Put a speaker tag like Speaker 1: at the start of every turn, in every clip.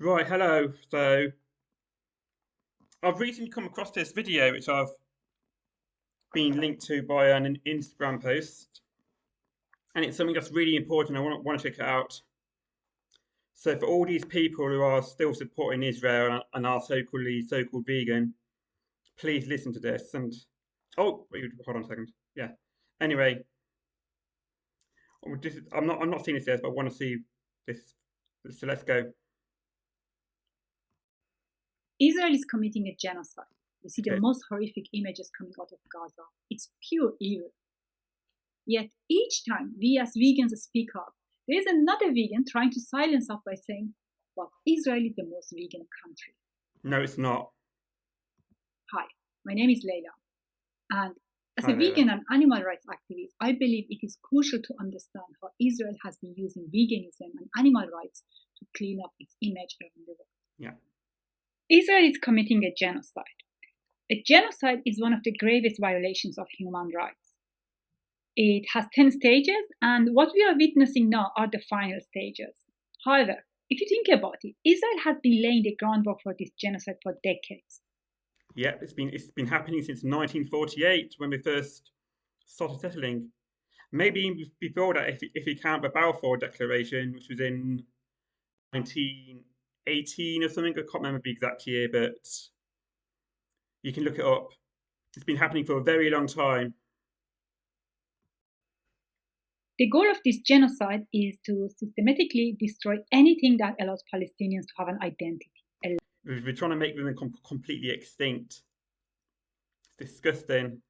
Speaker 1: Right, hello. So I've recently come across this video which I've been linked to by an Instagram post, and it's something that's really important. I want to check it out. So for all these people who are still supporting Israel and are so-called vegan, please listen to this. And oh, wait, hold on a second. Yeah. Anyway, I'm not seeing this yet, but I want to see this. So let's go.
Speaker 2: Israel is committing a genocide. You see the
Speaker 1: Okay.
Speaker 2: most horrific images coming out of Gaza. It's pure evil. Yet each time we as vegans speak up, there is another vegan trying to silence us by saying, but Israel is the most vegan country.
Speaker 1: No, it's not.
Speaker 2: Hi, my name is Leila. And as
Speaker 1: Hi,
Speaker 2: a
Speaker 1: Leila.
Speaker 2: vegan and animal rights activist, I believe it is crucial to understand how Israel has been using veganism and animal rights to clean up its image around the world.
Speaker 1: Yeah.
Speaker 2: Israel is committing a genocide. A genocide is one of the gravest violations of human rights. It has 10 stages, and what we are witnessing now are the final stages. However, if you think about it, Israel has been laying the groundwork for this genocide for decades.
Speaker 1: Yeah, it's been happening since 1948 when we first started settling. Maybe even before that, if you count the Balfour Declaration, which was in 1918 or something. I can't remember the exact year, but you can look it up. It's been happening for a very long time.
Speaker 2: The goal of this genocide is to systematically destroy anything that allows Palestinians to have an identity, a
Speaker 1: We're trying to make them completely extinct. It's disgusting.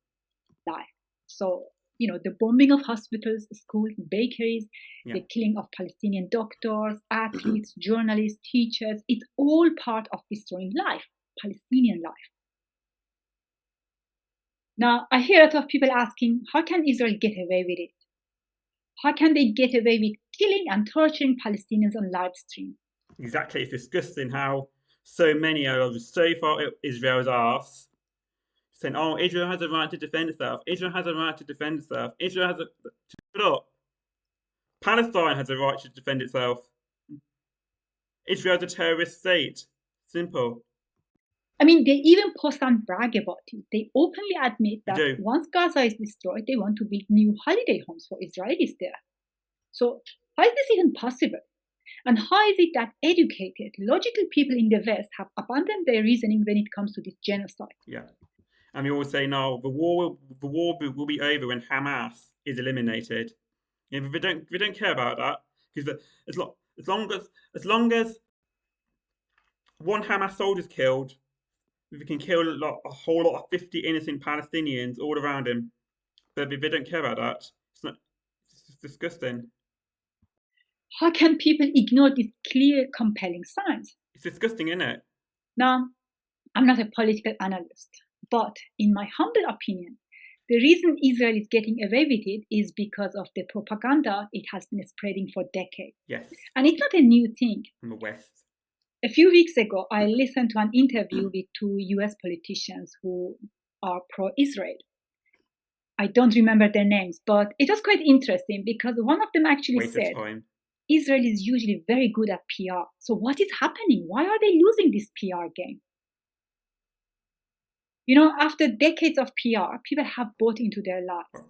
Speaker 2: life. So, the bombing of hospitals, schools, bakeries,
Speaker 1: Yeah,
Speaker 2: the killing of Palestinian doctors, athletes, journalists, teachers, it's all part of destroying life, Palestinian life. Now, I hear a lot of people asking, how can Israel get away with it? How can they get away with killing and torturing Palestinians on live stream?
Speaker 1: exactly. It's disgusting how so many are so far up Israel's arse, saying, "Oh, Israel has a right to defend itself. Israel has a right to defend itself. Israel has a shut up. Palestine has a right to defend itself. Israel's a terrorist state. Simple.
Speaker 2: I mean, they even post and brag about it. They openly admit
Speaker 1: They
Speaker 2: that
Speaker 1: do.
Speaker 2: once Gaza is destroyed, they want to build new holiday homes for Israelis there. So, how is this even possible? And how is it that educated, logical people in the West have abandoned their reasoning when it comes to this genocide?
Speaker 1: Yeah. And we always say, no, the war will be over when Hamas is eliminated. Yeah, but we don't care about that because as long as one Hamas soldier is killed, we can kill a whole lot of 50 innocent Palestinians all around him. But they don't care about that. It's not. It's just disgusting.
Speaker 2: How can people ignore these clear, compelling signs?
Speaker 1: It's disgusting, isn't it?
Speaker 2: Now, I'm not a political analyst, but in my humble opinion, the reason Israel is getting away with it is because of the propaganda it has been spreading for decades.
Speaker 1: Yes,
Speaker 2: And it's not a new thing.
Speaker 1: from the West.
Speaker 2: A few weeks ago, I listened to an interview with two US politicians who are pro Israel. I don't remember their names, but it was quite interesting because one of them actually
Speaker 1: Waste of
Speaker 2: said
Speaker 1: time.
Speaker 2: Israel is usually very good at PR. So, what is happening? Why are they losing this PR game? After decades of PR, people have bought into their lies.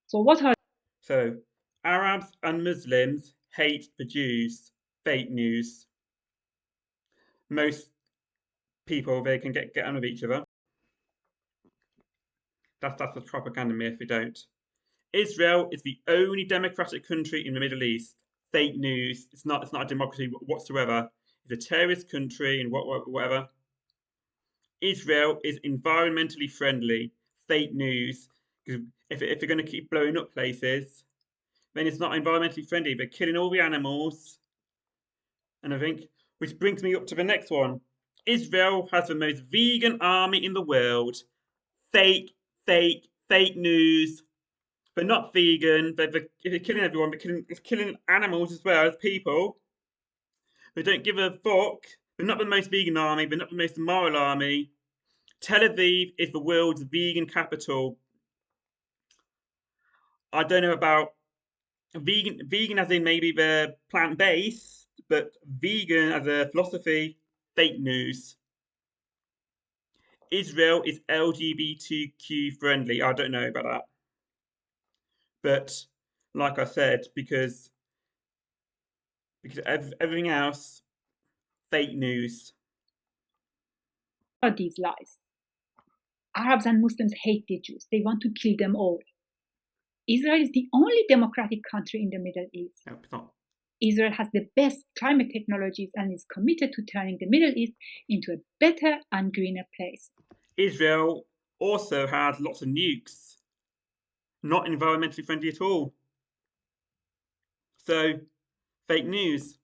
Speaker 2: So, what are
Speaker 1: So, Arabs and Muslims hate the Jews. Fake news. Most people they can get on with each other. That's a propaganda myth. We don't. Israel is the only democratic country in the Middle East. Fake news. It's not. It's not a democracy whatsoever. It's a terrorist country and whatever. Israel is environmentally friendly. Fake news. Because if they're going to keep blowing up places, then it's not environmentally friendly. They're killing all the animals, and I think which brings me up to the next one. Israel has the most vegan army in the world. Fake, fake news. They're not vegan. They're killing everyone. They're killing animals as well as people. They don't give a fuck. They're not the most vegan army. They're not the most moral army. Tel Aviv is the world's vegan capital. I don't know about vegan as in maybe they're plant based, but vegan as a philosophy, fake news. Israel is LGBTQ friendly. I don't know about that. But like I said, because everything else, fake news.
Speaker 2: Are these lies? Arabs and Muslims hate the Jews. They want to kill them all. Israel is the only democratic country in the Middle East.
Speaker 1: No, it's not.
Speaker 2: Israel has the best climate technologies and is committed to turning the Middle East into a better and greener place.
Speaker 1: Israel also has lots of nukes, not environmentally friendly at all. So, fake news.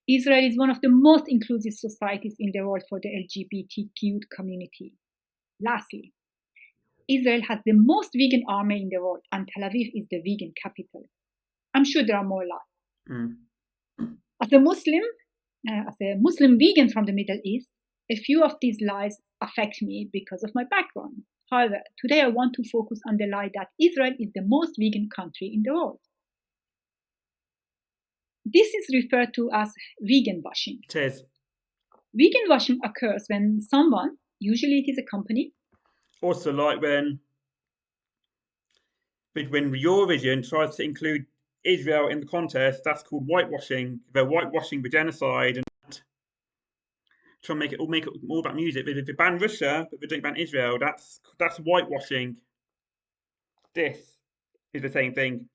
Speaker 2: Israel is one of the most inclusive societies in the world for the LGBTQ community. Lastly, Israel has the most vegan army in the world, and Tel Aviv is the vegan capital. I'm sure there are more lies.
Speaker 1: Mm.
Speaker 2: As a Muslim vegan from the Middle East, a few of these lies affect me because of my background. However, today I want to focus on the lie that Israel is the most vegan country in the world. This is referred to as vegan washing.
Speaker 1: It is.
Speaker 2: Vegan washing occurs when someone, usually it is a company,
Speaker 1: Also, like when Eurovision tries to include Israel in the contest, that's called whitewashing. They're whitewashing the genocide and trying to make it all about music. If they ban Russia, but they don't ban Israel, that's whitewashing. This is the same thing.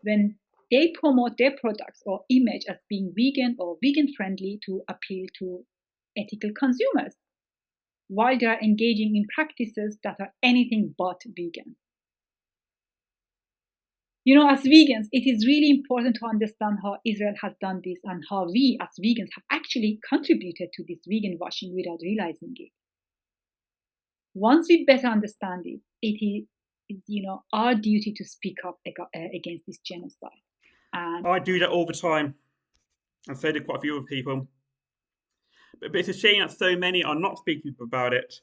Speaker 2: when they promote their products or image as being vegan or vegan friendly to appeal to ethical consumers, while they are engaging in practices that are anything but vegan. As vegans, it is really important to understand how Israel has done this and how we as vegans have actually contributed to this vegan washing without realizing it. Once we better understand it, it is our duty to speak up against this genocide. And
Speaker 1: I do that all the time, and so do quite a few other people. But it's a shame that so many are not speaking about it.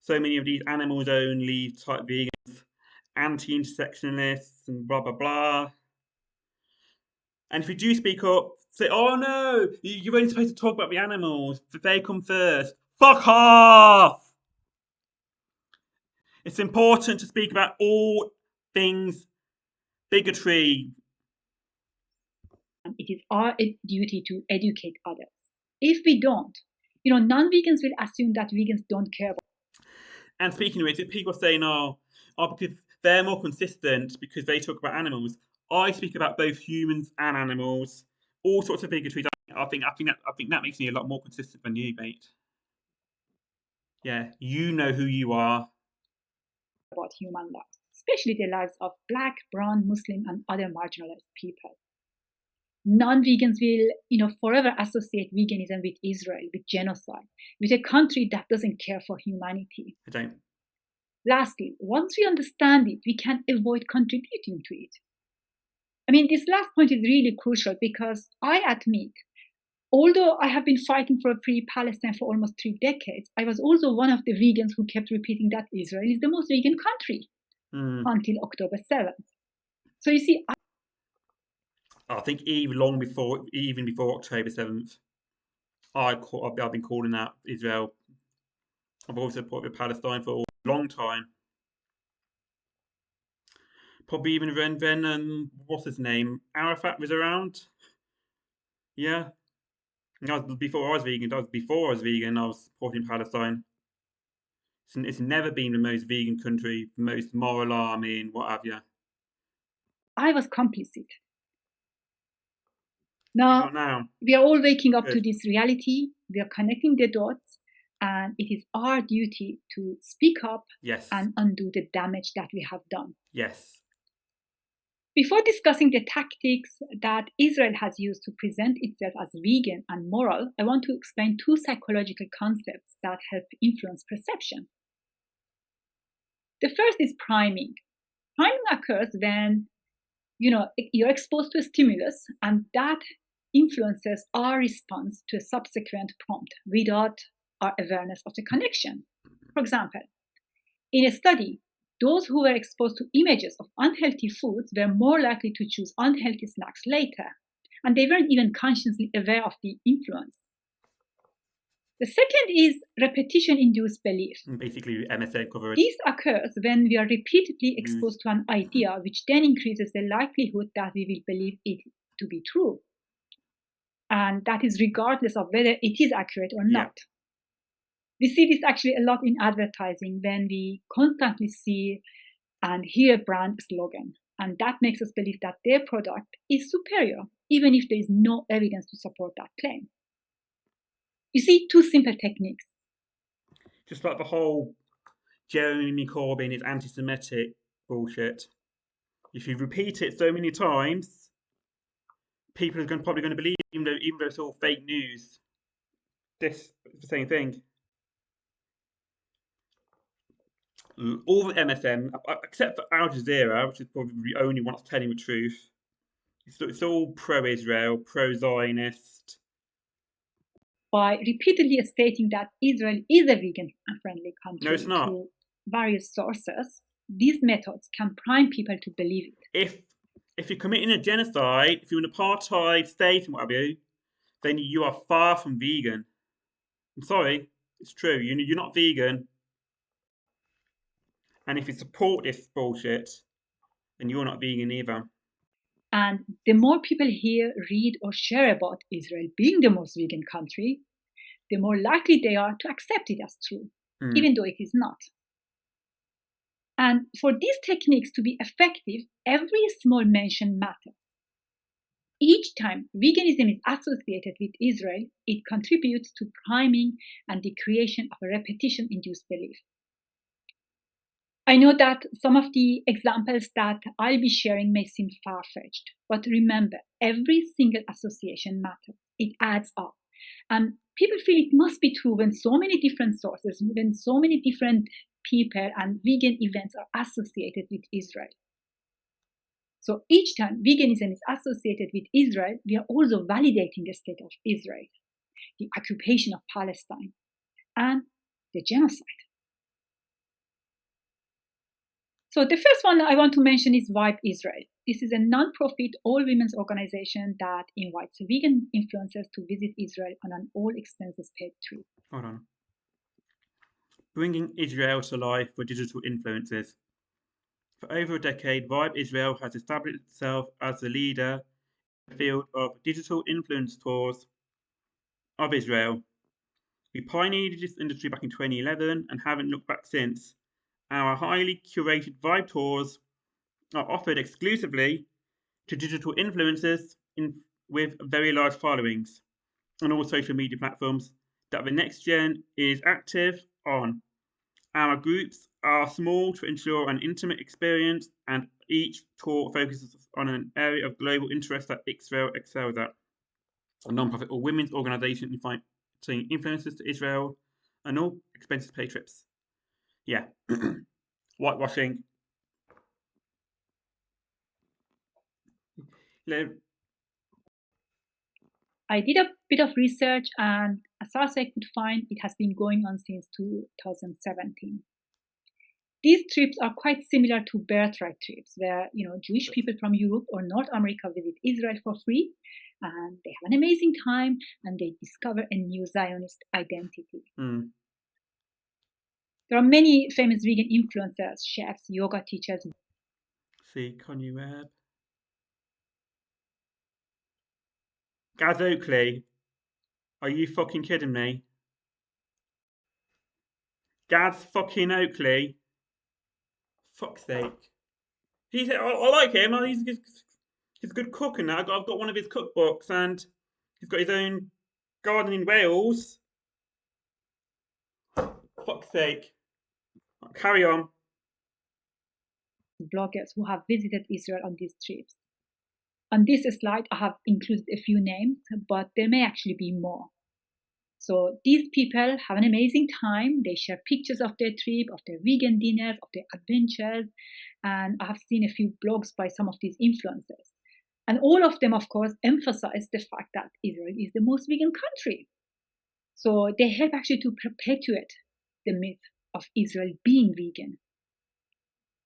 Speaker 1: So many of these animals only type vegans, anti-intersectionalists, and blah blah blah. And if you do speak up, say, "Oh no, you're only supposed to talk about the animals. They come first." Fuck off! It's important to speak about all things bigotry.
Speaker 2: it is our duty to educate others. If we don't, non-vegans will assume that vegans don't care about.
Speaker 1: And speaking of which, if people are saying, because they're more consistent because they talk about animals, I speak about both humans and animals, all sorts of bigotries. I think that makes me a lot more consistent than you, mate. Yeah, you know who you are.
Speaker 2: About human lives, especially the lives of Black, brown, Muslim, and other marginalized people. Non-vegans will, forever associate veganism with Israel, with genocide, with a country that doesn't care for humanity.
Speaker 1: I don't.
Speaker 2: Lastly, once we understand it, we can avoid contributing to it. This last point is really crucial because I admit, although I have been fighting for a free Palestine for almost 3 decades, I was also one of the vegans who kept repeating that Israel is the most vegan country until October 7th. So you see,
Speaker 1: I think even before October 7th, I've been calling out Israel. I've also supported Palestine for a long time. Probably even when what's his name? Arafat was around. Yeah. That was before I was vegan. That was before I was vegan. I was supporting Palestine. It's never been the most vegan country, the most moral army, and what have you.
Speaker 2: I was complicit.
Speaker 1: You're
Speaker 2: Now,
Speaker 1: not now.
Speaker 2: we are all waking up to
Speaker 1: Good.
Speaker 2: this reality. We are connecting the dots, and it is our duty to speak up
Speaker 1: Yes.
Speaker 2: and undo the damage that we have done.
Speaker 1: Yes.
Speaker 2: Before discussing the tactics that Israel has used to present itself as vegan and moral, I want to explain 2 psychological concepts that help influence perception. The first is priming. Priming occurs when you're exposed to a stimulus, and that influences our response to a subsequent prompt without our awareness of the connection. For example, in a study, those who were exposed to images of unhealthy foods were more likely to choose unhealthy snacks later, and they weren't even consciously aware of the influence. The second is repetition-induced belief.
Speaker 1: Basically, MSN coverage.
Speaker 2: This occurs when we are repeatedly exposed to an idea, which then increases the likelihood that we will believe it to be true. And that is regardless of whether it is accurate or not. We see this actually a lot in advertising when we constantly see and hear brand slogan. And that makes us believe that their product is superior, even if there is no evidence to support that claim. You see, two simple techniques.
Speaker 1: Just like the whole Jeremy Corbyn is anti-Semitic bullshit. If you repeat it so many times, people are probably going to believe it, even though it's all fake news. This is the same thing. All the MSM, except for Al Jazeera, which is probably the only one that's telling the truth, it's all pro-Israel, pro-Zionist.
Speaker 2: By repeatedly stating that Israel is a vegan and friendly country
Speaker 1: No, it's not.
Speaker 2: through various sources, these methods can prime people to believe it.
Speaker 1: If you're committing a genocide, if you're an apartheid state and what have you, then you are far from vegan. I'm sorry, it's true. You're not vegan. And if you support this bullshit, then you're not vegan either.
Speaker 2: And the more people hear, read, or share about Israel being the most vegan country, the more likely they are to accept it as true, even though it is not. And for these techniques to be effective, every small mention matters. Each time veganism is associated with Israel, it contributes to priming and the creation of a repetition-induced belief. I know that some of the examples that I'll be sharing may seem far-fetched, but remember, every single association matters. It adds up. And people feel it must be true when so many different sources, when so many different people and vegan events are associated with Israel. So each time veganism is associated with Israel, we are also validating the state of Israel, the occupation of Palestine, and the genocide. So the first one I want to mention is Vibe Israel. This is a non-profit all-women's organization that invites vegan influencers to visit Israel on an all-expenses-paid trip.
Speaker 1: Hold on. Bringing Israel to life for digital influencers. For over a decade, Vibe Israel has established itself as the leader in the field of digital influence tours of Israel. We pioneered this industry back in 2011 and haven't looked back since. Our highly curated Vibe tours are offered exclusively to digital influencers with very large followings on all social media platforms that the next gen is active on. Our groups are small to ensure an intimate experience, and each tour focuses on an area of global interest that Israel excels at. A non-profit or women's organisation inviting influencers to Israel and all expenses paid trips. Yeah. Whitewashing.
Speaker 2: I did a bit of research, and as far as I could find, it has been going on since 2017. These trips are quite similar to birthright trips, where Jewish people from Europe or North America visit Israel for free, and they have an amazing time, and they discover a new Zionist identity. There are many famous vegan influencers, chefs, yoga teachers.
Speaker 1: See, Kanye Webb. Gaz Oakley. Are you fucking kidding me? Gaz fucking Oakley. Fuck's sake. I like him. He's a good cook and that. I've got one of his cookbooks, and he's got his own garden in Wales. Fuck's sake. Carry on.
Speaker 2: Bloggers who have visited Israel on these trips. On this slide, I have included a few names, but there may actually be more. So these people have an amazing time. They share pictures of their trip, of their vegan dinners, of their adventures. And I have seen a few blogs by some of these influencers. And all of them, of course, emphasize the fact that Israel is the most vegan country. So they help actually to perpetuate the myth of Israel being vegan.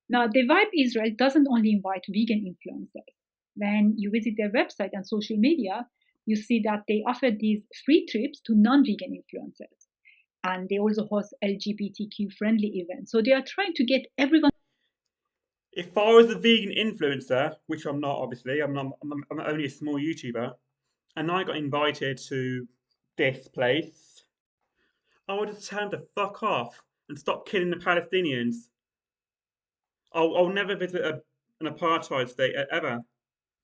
Speaker 2: Now, the Vibe Israel doesn't only invite vegan influencers. When you visit their website and social media, you see that they offer these free trips to non-vegan influencers. And they also host LGBTQ friendly events. So they are trying to get everyone.
Speaker 1: If I was a vegan influencer, which I'm not, obviously, I'm only a small YouTuber, and I got invited to this place, I would have turned the fuck off and stopped killing the Palestinians. I'll never visit an apartheid state ever.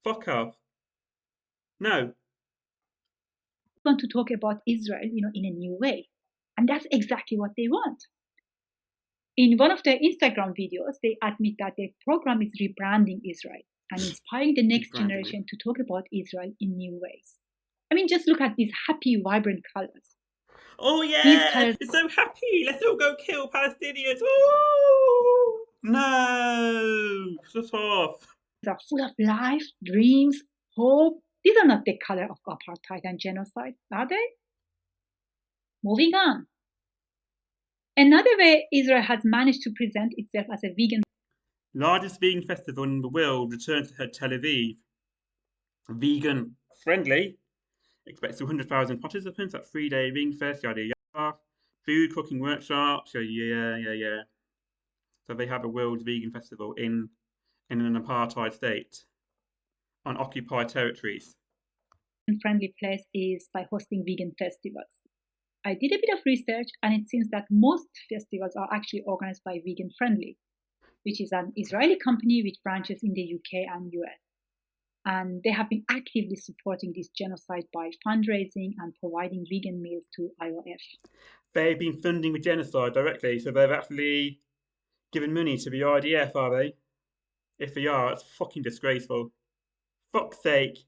Speaker 1: Fuck off. No.
Speaker 2: Want to talk about Israel, in a new way. And that's exactly what they want. In one of their Instagram videos, they admit that their program is rebranding Israel and inspiring the next generation to talk about Israel in new ways. I mean, just look at these happy, vibrant colors.
Speaker 1: Oh
Speaker 2: These
Speaker 1: yeah,
Speaker 2: colors
Speaker 1: it's so happy. Let's all go kill Palestinians. Ooh! No, shut off.
Speaker 2: are full of life, dreams, hope. These are not the color of apartheid and genocide, are they? Moving on. Another way Israel has managed to present itself as a vegan
Speaker 1: Largest vegan festival in the world returns to Tel Aviv. Vegan friendly. Expects 200,000 participants at 3-day vegan fest. Yada yada. Food cooking workshops. Yeah. So they have a world vegan festival in an apartheid state on occupied territories.
Speaker 2: friendly place is by hosting vegan festivals. I did a bit of research and it seems that most festivals are actually organized by Vegan Friendly, which is an Israeli company with branches in the UK and US. And they have been actively supporting this genocide by fundraising and providing vegan meals to IOF.
Speaker 1: They've been funding the genocide directly, so they've actually given money to the IDF, are they? If they are, it's fucking disgraceful. Fuck's sake.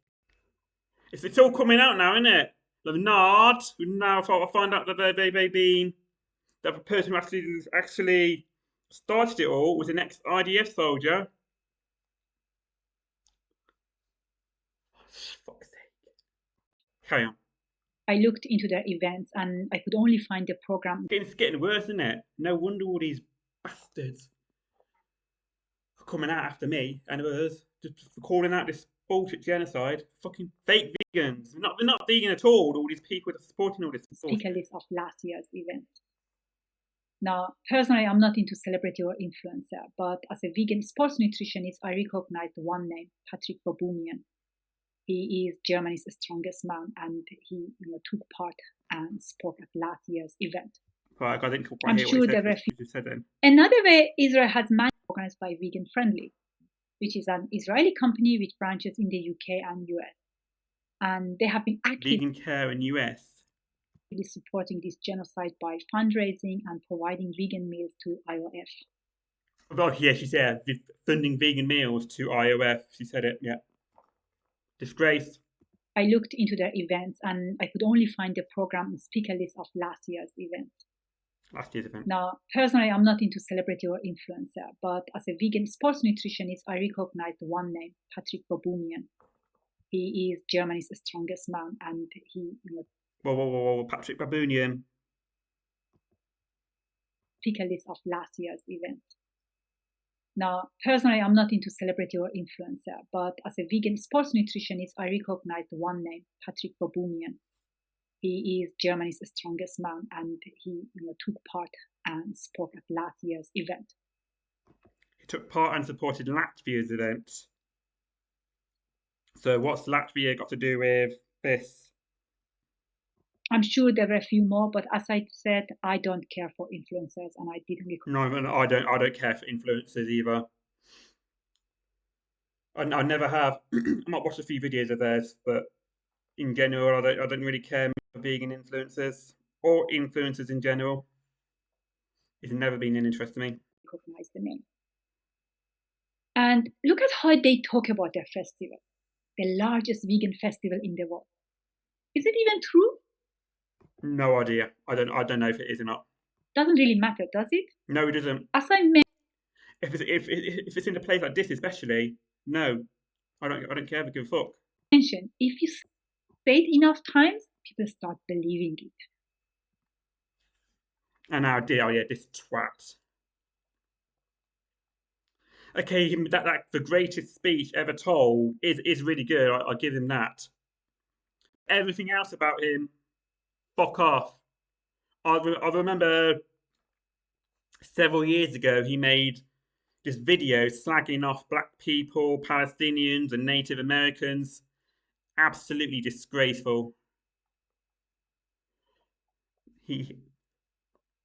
Speaker 1: It's all coming out now, isn't it? They've not. Now I find out that they've been that the person who actually started it all was an ex-IDF soldier. Fuck's sake. Carry on.
Speaker 2: I looked into their events and I could only find the program.
Speaker 1: It's getting worse, isn't it? No wonder all these bastards are coming out after me and others just for calling out this bullshit genocide. Fucking fake vegans. They're not vegan at all these people that are supporting all this
Speaker 2: Speaker
Speaker 1: bullshit.
Speaker 2: list of last year's event. Now, personally, I'm not into celebrity or influencer, but as a vegan sports nutritionist, I recognized one name, Patrick Baboumian. He is Germany's strongest man, and he took part and spoke at last year's event.
Speaker 1: Right, I didn't quite
Speaker 2: I'm
Speaker 1: hear
Speaker 2: sure
Speaker 1: what
Speaker 2: there were
Speaker 1: you said then.
Speaker 2: Another way Israel has managed organized by Vegan Friendly, which is an Israeli company with branches in the UK and US. And they have been actively
Speaker 1: Vegan care in US.
Speaker 2: supporting this genocide by fundraising and providing vegan meals to IOF.
Speaker 1: Oh yeah, she said funding vegan meals to IOF. She said it. Yeah. Disgrace.
Speaker 2: I looked into their events and I could only find the program and speaker list of last year's event.
Speaker 1: Last year's event.
Speaker 2: Now, personally, I'm not into celebrity or influencer, but as a vegan sports nutritionist, I recognized one name, Patrick Baboumian. He is Germany's strongest man, and he,
Speaker 1: Whoa, Patrick Baboonian.
Speaker 2: speaker list of last year's event. Now, personally, I'm not into celebrity or influencer, but as a vegan sports nutritionist, I recognized one name, Patrick Baboumian. He is Germany's strongest man, and he took part and spoke at last year's event.
Speaker 1: He took part and supported Latvia's event. So what's Latvia got to do with this?
Speaker 2: I'm sure there were a few more, but as I said, I don't care for influencers, and I didn't.
Speaker 1: No, I don't care for influencers either. I never have. I might watch a few videos of theirs, but in general, I don't really care for vegan influencers or influencers in general. It's never been an interest to me.
Speaker 2: Recognize the name. And look at how they talk about their festival, the largest vegan festival in the world. Is it even true?
Speaker 1: No idea. I don't know if it is or not.
Speaker 2: Doesn't really matter, does it?
Speaker 1: No, it doesn't.
Speaker 2: As I mentioned,
Speaker 1: If it's in a place like this, especially, no, I don't care. I give a fuck.
Speaker 2: if you say it enough times, people start believing it.
Speaker 1: And now, oh yeah, this twat. Okay, that the greatest speech ever told is really good. I'll give him that. Everything else about him, fuck off. I remember several years ago he made this video slagging off black people, Palestinians, and Native Americans. Absolutely disgraceful. He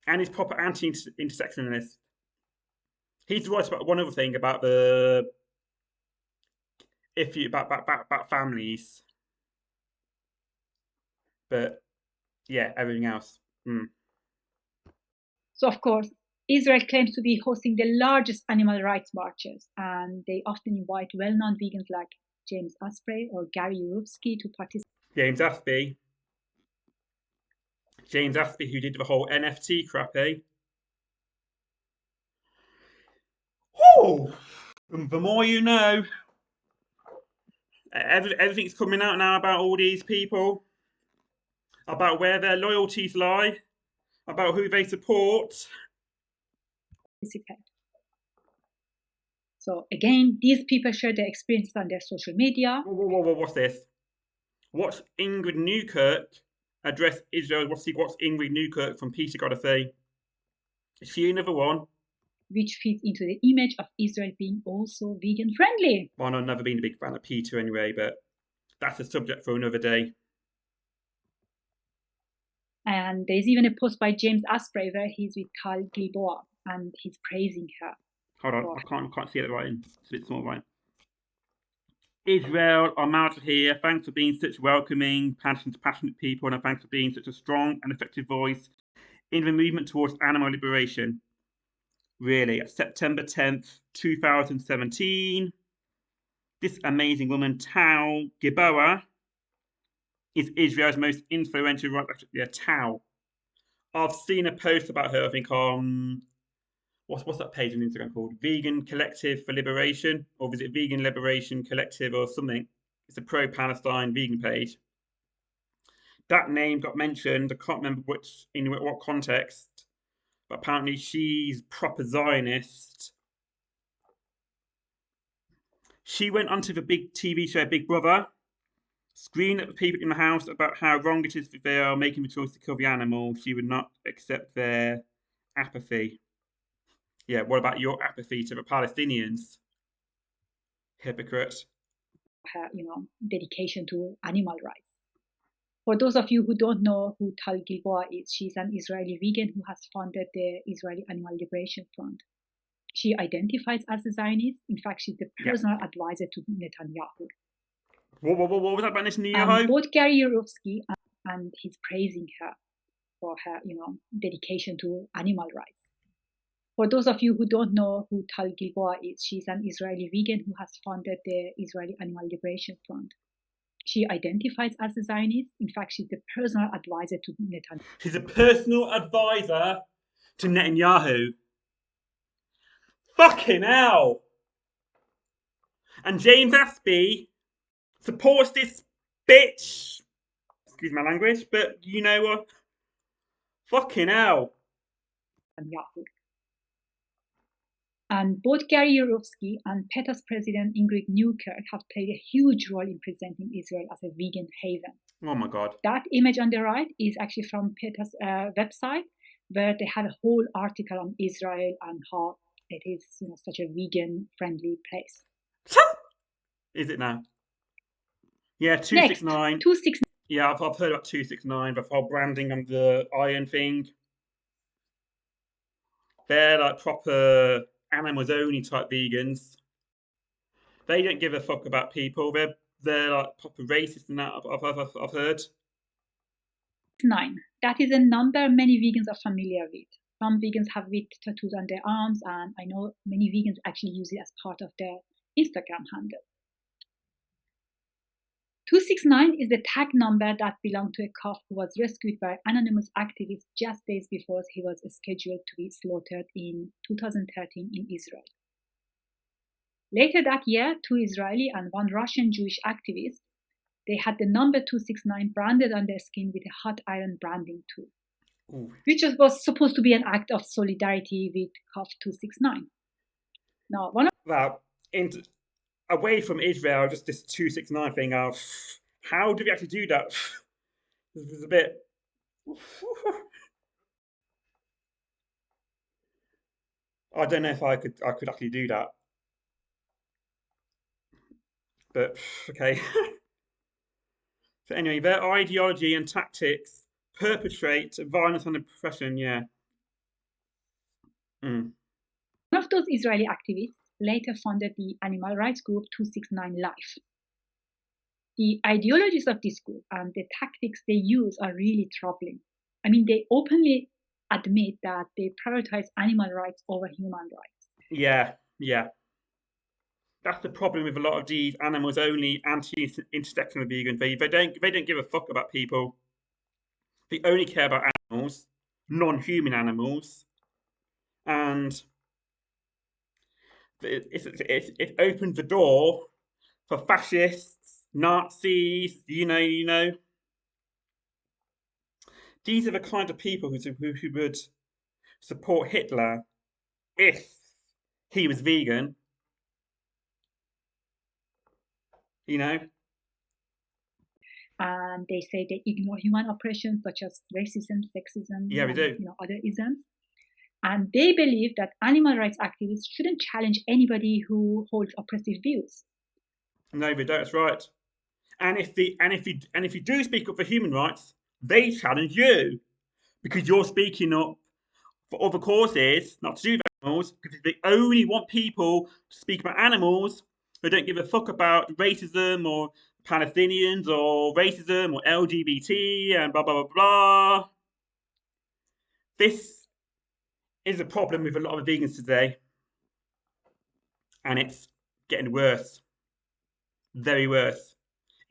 Speaker 1: and he's proper anti-intersectionalist. He's right about one other thing about the if you about families, but yeah, everything else.
Speaker 2: So, of course, Israel claims to be hosting the largest animal rights marches, and they often invite well known vegans like James Asprey or Gary Yourofsky to participate.
Speaker 1: James Aspey, who did the whole NFT crap, eh? Oh, the more you know. Everything's coming out now about all these people, about where their loyalties lie, about who they support.
Speaker 2: So, again, these people share their experiences on their social media.
Speaker 1: What's this? What's Ingrid Newkirk address Israel? What's Ingrid Newkirk from Peter gotta say? Is she another one?
Speaker 2: Which fits into the image of Israel being also vegan friendly.
Speaker 1: Well, I've never been a big fan of Peter anyway, but that's a subject for another day.
Speaker 2: And there's even a post by James Asprey where he's with Tal Gilboa and he's praising her.
Speaker 1: Hold on, I can't see it right in. It's a bit small, right? Israel, I'm out of here. Thanks for being such welcoming, passionate people, and thanks for being such a strong and effective voice in the movement towards animal liberation. Really, September 10th, 2017. This amazing woman, Tal Gilboa, is Israel's most influential right. Yeah, Tal. I've seen a post about her, I think, on what's that page on Instagram called? Vegan Collective for Liberation, or is it Vegan Liberation Collective or something? It's a pro-Palestine vegan page. That name got mentioned. I can't remember in what context, but apparently she's proper Zionist. She went onto the big TV show Big Brother, screamed at the people in the house about how wrong it is that they are making the choice to kill the animal. She would not accept their apathy. Yeah, what about your apathy to the Palestinians? Hypocrite.
Speaker 2: Her, dedication to animal rights. For those of you who don't know who Tal Gilboa is, she's an Israeli vegan who has founded the Israeli Animal Liberation Front. She identifies as a Zionist. In fact, she's the personal advisor to Netanyahu.
Speaker 1: What was that about Netanyahu?
Speaker 2: Both Gary Yourofsky and he's praising her for her, dedication to animal rights. For those of you who don't know who Tal Gilboa is, she's an Israeli vegan who has founded the Israeli Animal Liberation Front. She identifies as a Zionist. In fact, she's the personal advisor to Netanyahu.
Speaker 1: She's a personal advisor to Netanyahu. Fucking hell! And James Aspey supports this bitch. Excuse my language, but you know what? Fucking hell.
Speaker 2: And both Gary Yourofsky and PETA's president Ingrid Newkirk have played a huge role in presenting Israel as a vegan haven.
Speaker 1: Oh my God.
Speaker 2: That image on the right is actually from PETA's website, where they have a whole article on Israel and how it is such a vegan-friendly place.
Speaker 1: Is it now? Yeah, 269.
Speaker 2: Next, 269.
Speaker 1: Yeah, I've heard about 269, the whole branding and the iron thing. They're like proper animals only type vegans. They don't give a fuck about people. They're like proper racist and that I've heard.
Speaker 2: 9. That is a number many vegans are familiar with. Some vegans have wheat tattoos on their arms, and I know many vegans actually use it as part of their Instagram handle. 269 is the tag number that belonged to a calf who was rescued by anonymous activists just days before he was scheduled to be slaughtered in 2013 in Israel. Later that year, 2 Israeli and 1 Russian Jewish activists, they had the number 269 branded on their skin with a hot iron branding tool, which was supposed to be an act of solidarity with COF 269. Now,
Speaker 1: well, into away from Israel, just this 269 thing of how do we actually do that? This is a bit. I don't know if I could actually do that, but okay. So anyway, their ideology and tactics perpetrate violence on the profession. Yeah. Mm.
Speaker 2: One of those Israeli activists later founded the animal rights group 269 Life. The ideologies of this group and the tactics they use are really troubling. I mean, they openly admit that they prioritize animal rights over human rights.
Speaker 1: Yeah. Yeah. That's the problem with a lot of these animals only anti-intersectional vegans. They don't give a fuck about people. They only care about animals, non-human animals, and it opens the door for fascists, Nazis. These are the kind of people who would support Hitler if he was vegan. You know,
Speaker 2: And they say they ignore human oppressions such as racism, sexism,
Speaker 1: yeah, we
Speaker 2: and
Speaker 1: do.
Speaker 2: other isms. And they believe that animal rights activists shouldn't challenge anybody who holds oppressive views.
Speaker 1: No, we don't. That's right. And if you do speak up for human rights, they challenge you because you're speaking up for other causes, not to do with animals, because they only want people to speak about animals who don't give a fuck about racism or Palestinians or racism or LGBT and blah blah blah blah. This is a problem with a lot of vegans today, and it's getting worse, very worse.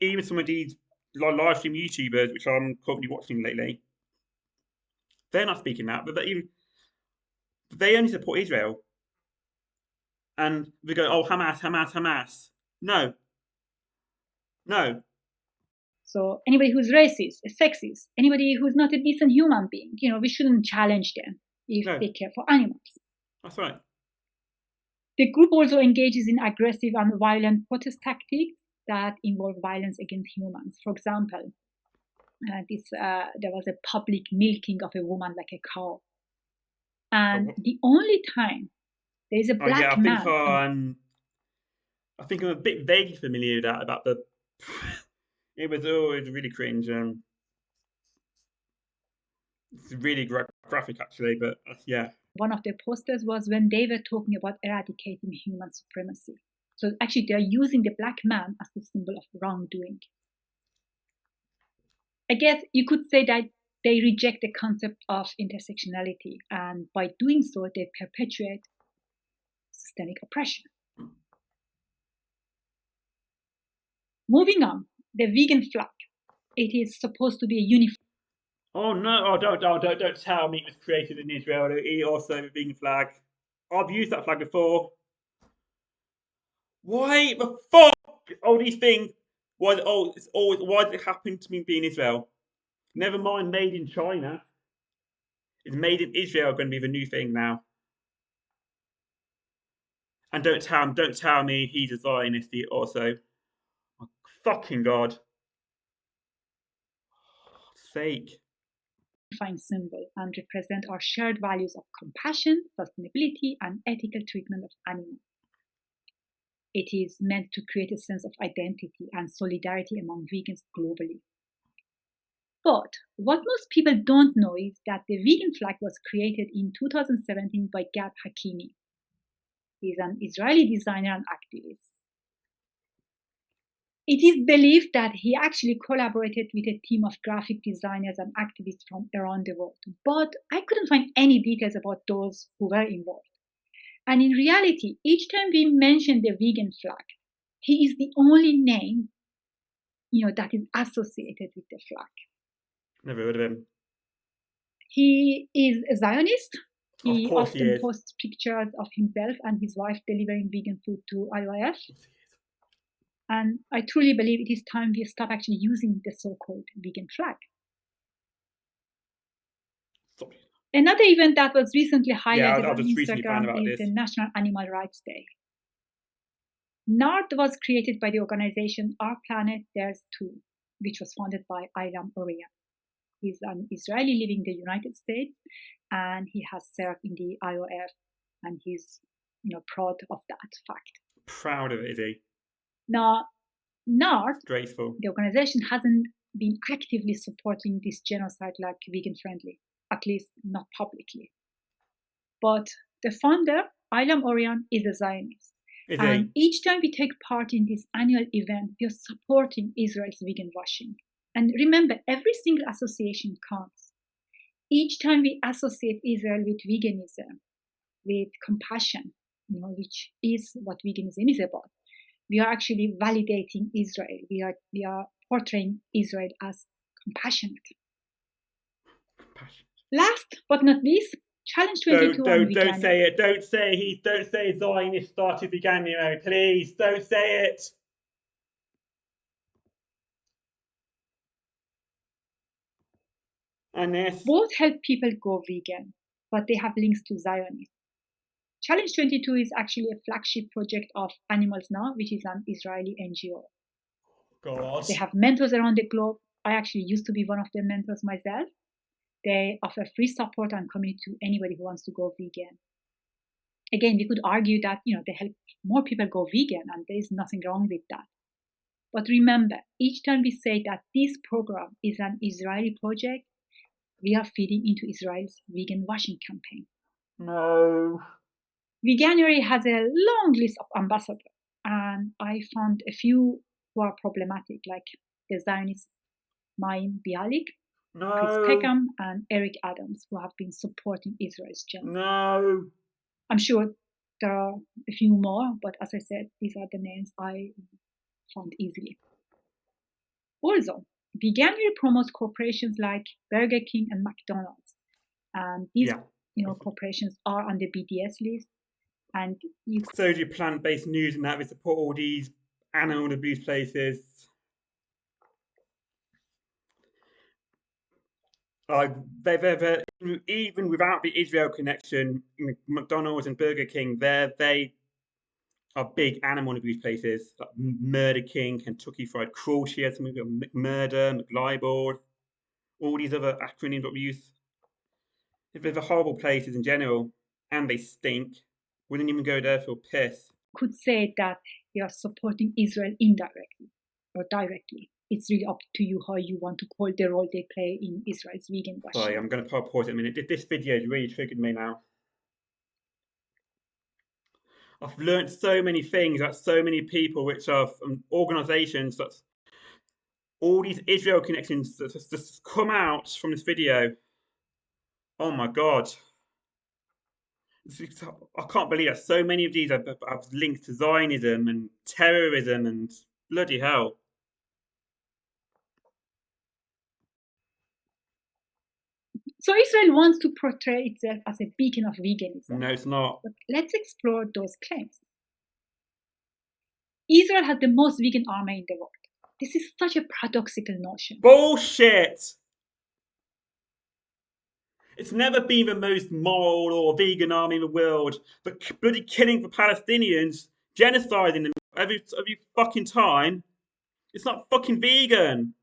Speaker 1: Even some of these live stream YouTubers, which I'm currently watching lately, they're not speaking out, but they only support Israel, and they go, "Oh, Hamas, Hamas, Hamas." No, no,
Speaker 2: So anybody who's racist, sexist, anybody who's not a decent human being, we shouldn't challenge them if
Speaker 1: no.
Speaker 2: they care for animals.
Speaker 1: That's right.
Speaker 2: The group also engages in aggressive and violent protest tactics that involve violence against humans. For example, there was a public milking of a woman like a cow. And
Speaker 1: Oh,
Speaker 2: the only time there is a
Speaker 1: oh, yeah,
Speaker 2: black man on
Speaker 1: I think I'm a bit vaguely familiar with that about the. It was really cringe. It's really graphic actually, but yeah.
Speaker 2: one of their posters was when they were talking about eradicating human supremacy. So actually, they're using the black man as the symbol of wrongdoing. I guess you could say that they reject the concept of intersectionality, and by doing so, they perpetuate systemic oppression. Moving on, the vegan flag. It is supposed to be a uniform.
Speaker 1: Oh no! Oh, don't tell me it was created in Israel. It also the vegan flag. I've used that flag before. Why the fuck? All these things. Why did it happen to me being Israel? Never mind, made in China. It's made in Israel going to be the new thing now. And don't tell me he's a Zionist also. Oh, fucking God. Sake.
Speaker 2: Symbol and represent our shared values of compassion, sustainability, and ethical treatment of animals. It is meant to create a sense of identity and solidarity among vegans globally. But what most people don't know is that the vegan flag was created in 2017 by Gad Hakimi. He's an Israeli designer and activist. It is believed that he actually collaborated with a team of graphic designers and activists from around the world, but I couldn't find any details about those who were involved. And in reality, each time we mention the vegan flag, he is the only name, that is associated with the flag.
Speaker 1: Never heard of him.
Speaker 2: He is a Zionist.
Speaker 1: Of
Speaker 2: He
Speaker 1: course he
Speaker 2: often
Speaker 1: is.
Speaker 2: posts pictures of himself and his wife delivering vegan food to IYF. And I truly believe it is time we stop actually using the so-called vegan flag.
Speaker 1: Sorry.
Speaker 2: Another event that was recently
Speaker 1: Yeah,
Speaker 2: highlighted
Speaker 1: I've
Speaker 2: on
Speaker 1: just recently found
Speaker 2: Instagram
Speaker 1: about
Speaker 2: is
Speaker 1: this.
Speaker 2: the National Animal Rights Day. NARD was created by the organization Our Planet, Theirs Too, which was founded by Ilam Orion. He's an Israeli living in the United States, and he has served in the IOF, and he's proud of that fact.
Speaker 1: Proud of it, is he?
Speaker 2: Now, NARD,
Speaker 1: Graceful.
Speaker 2: the organization, hasn't been actively supporting this genocide like Vegan Friendly, at least not publicly. But the founder, Ilam Orion, is a Zionist. And each time we take part in this annual event, we are supporting Israel's vegan washing. And remember, every single association counts. Each time we associate Israel with veganism, with compassion, which is what veganism is about, we are actually validating Israel. We are portraying Israel as compassionate. Last but not least, Challenge 22 on veganuary.
Speaker 1: Don't say it. Don't say Zionists started veganuary. Please don't say it.
Speaker 2: Both help people go vegan, but they have links to Zionists. Challenge 22 is actually a flagship project of Animals Now, which is an Israeli NGO.
Speaker 1: God.
Speaker 2: They have mentors around the globe. I actually used to be one of their mentors myself. They offer free support and community to anybody who wants to go vegan. Again, we could argue that they help more people go vegan, and there is nothing wrong with that. But remember, each time we say that this program is an Israeli project, we are feeding into Israel's vegan washing campaign.
Speaker 1: No.
Speaker 2: Veganuary has a long list of ambassadors, and I found a few who are problematic, like the Zionist Maim Bialik, Chris Peckham, and Eric Adams, who have been supporting Israel's genocide.
Speaker 1: No.
Speaker 2: I'm sure there are a few more, but as I said, these are the names I found easily. Also, Veganuary promotes corporations like Burger King and McDonald's, and these corporations are on the BDS list. And
Speaker 1: so do plant-based news and that. We support all these animal abuse places. They're even without the Israel connection, McDonald's and Burger King, they are big animal abuse places, like Murder King, Kentucky Fried Cruelty, has something like McMurder, McLibor, all these other acronyms that we use. They're horrible places in general, and they stink. Wouldn't even go there for piss.
Speaker 2: Could say that you are supporting Israel indirectly or directly. It's really up to you how you want to call the role they play in Israel's vegan washing.
Speaker 1: Sorry, I'm going to pause it a minute. This video has really triggered me now. I've learned so many things about so many people, which are organisations that all these Israel connections that just come out from this video. Oh my God. I can't believe that so many of these have links to Zionism and terrorism and bloody hell.
Speaker 2: So Israel wants to portray itself as a beacon of veganism.
Speaker 1: No, it's not.
Speaker 2: But let's explore those claims. Israel has the most vegan army in the world. This is such a paradoxical notion.
Speaker 1: Bullshit! It's never been the most moral or vegan army in the world, but bloody killing the Palestinians, genociding them every fucking time. It's not fucking vegan.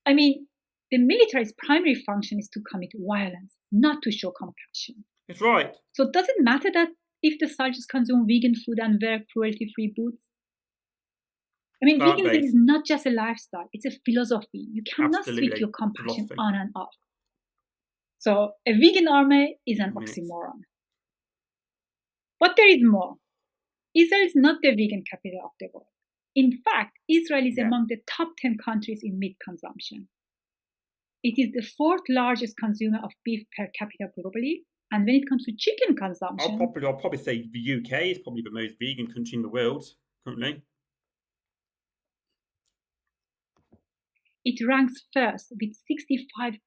Speaker 2: I mean, the military's primary function is to commit violence, not to show compassion.
Speaker 1: That's right.
Speaker 2: So does it matter that if the soldiers consume vegan food and wear cruelty-free boots? I mean, veganism is not just a lifestyle, it's a philosophy. You cannot switch your compassion on and off. So a vegan army is an oxymoron. But there is more. Israel is not the vegan capital of the world. In fact, Israel is among the top 10 countries in meat consumption. It is the fourth largest consumer of beef per capita globally. And when it comes to chicken consumption...
Speaker 1: I'll probably say the UK is probably the most vegan country in the world currently.
Speaker 2: It ranks first with 65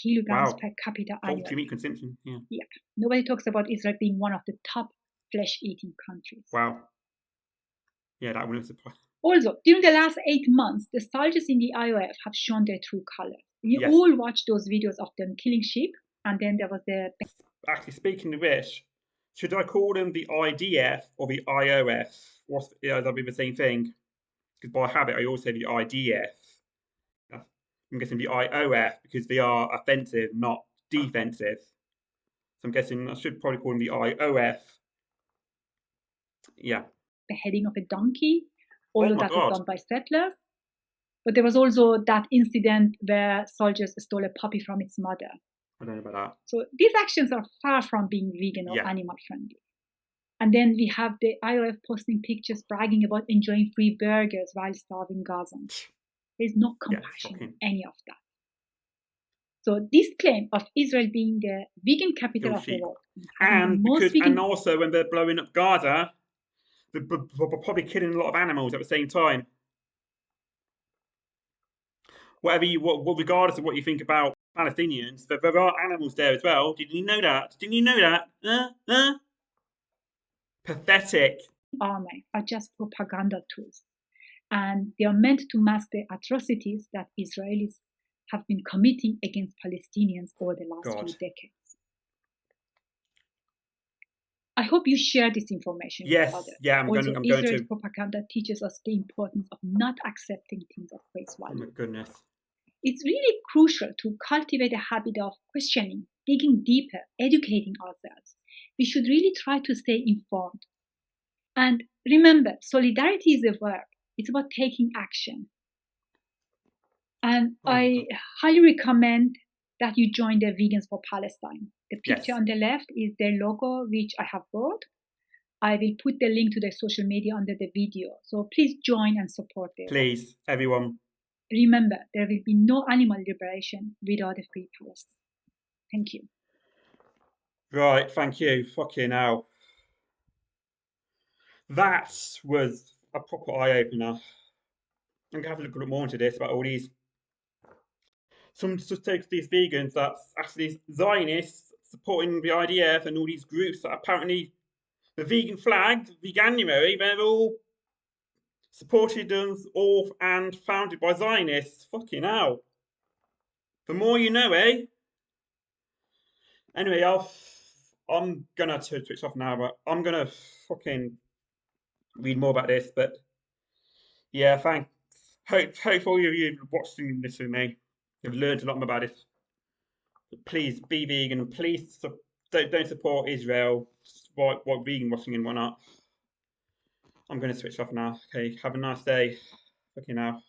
Speaker 2: kilograms per capita annually.
Speaker 1: Poultry meat consumption,
Speaker 2: yeah. Nobody talks about Israel being one of the top flesh-eating countries.
Speaker 1: Wow. Yeah, that wouldn't surprise.
Speaker 2: Also, during the last 8 months, the soldiers in the IOF have shown their true color. We all watched those videos of them killing sheep, and then there was the...
Speaker 1: Actually, speaking of which, Should I call them the IDF or the IOF? That'll be the same thing. Because by habit, I always say the IDF. I'm guessing the IOF because they are offensive, not defensive. So I'm guessing I should probably call them the IOF. Yeah.
Speaker 2: Beheading of a donkey,
Speaker 1: Oh
Speaker 2: although
Speaker 1: my
Speaker 2: that was
Speaker 1: God.
Speaker 2: done by settlers. But there was also that incident where soldiers stole a puppy from its mother.
Speaker 1: I don't know about that.
Speaker 2: So these actions are far from being vegan or
Speaker 1: Yeah.
Speaker 2: animal friendly. And then we have the IOF posting pictures bragging about enjoying free burgers while starving Gazans. There's no compassion in any of that. So this claim of Israel being the vegan capital of the world,
Speaker 1: and also when they're blowing up Gaza, they're probably killing a lot of animals at the same time. Regardless of what you think about Palestinians, there are animals there as well. Didn't you know that? Didn't you know that? Pathetic.
Speaker 2: Army are just propaganda tools, and they are meant to mask the atrocities that Israelis have been committing against Palestinians over the last few decades. I hope you share this information with others.
Speaker 1: Yeah, I'm going to.
Speaker 2: Israel's propaganda teaches us the importance of not accepting things at face value.
Speaker 1: Oh my goodness.
Speaker 2: It's really crucial to cultivate a habit of questioning, digging deeper, educating ourselves. We should really try to stay informed. And remember, solidarity is a verb. It's about taking action. And I highly recommend that you join the Vegans for Palestine. The picture on the left is their logo, which I have bought. I will put the link to their social media under the video. So please join and support them.
Speaker 1: Please, everyone.
Speaker 2: Remember, there will be no animal liberation without a free Palestine. Thank you.
Speaker 1: Right, thank you. Fucking hell. That was a proper eye-opener. I'm going to have to look more into this about all these. Some takes these vegans that's actually Zionists supporting the IDF and all these groups that apparently the vegan flag, Veganuary, they're all supported and founded by Zionists. Fucking hell. The more you know, eh? Anyway, I'm gonna switch off now, but I'm gonna fucking read more about this. But yeah, thanks. Hope all of you watching this with me have learned a lot about this. But please be vegan and please don't support Israel, what vegan washing and whatnot. I'm gonna switch off now. Okay, have a nice day. Fucking hell.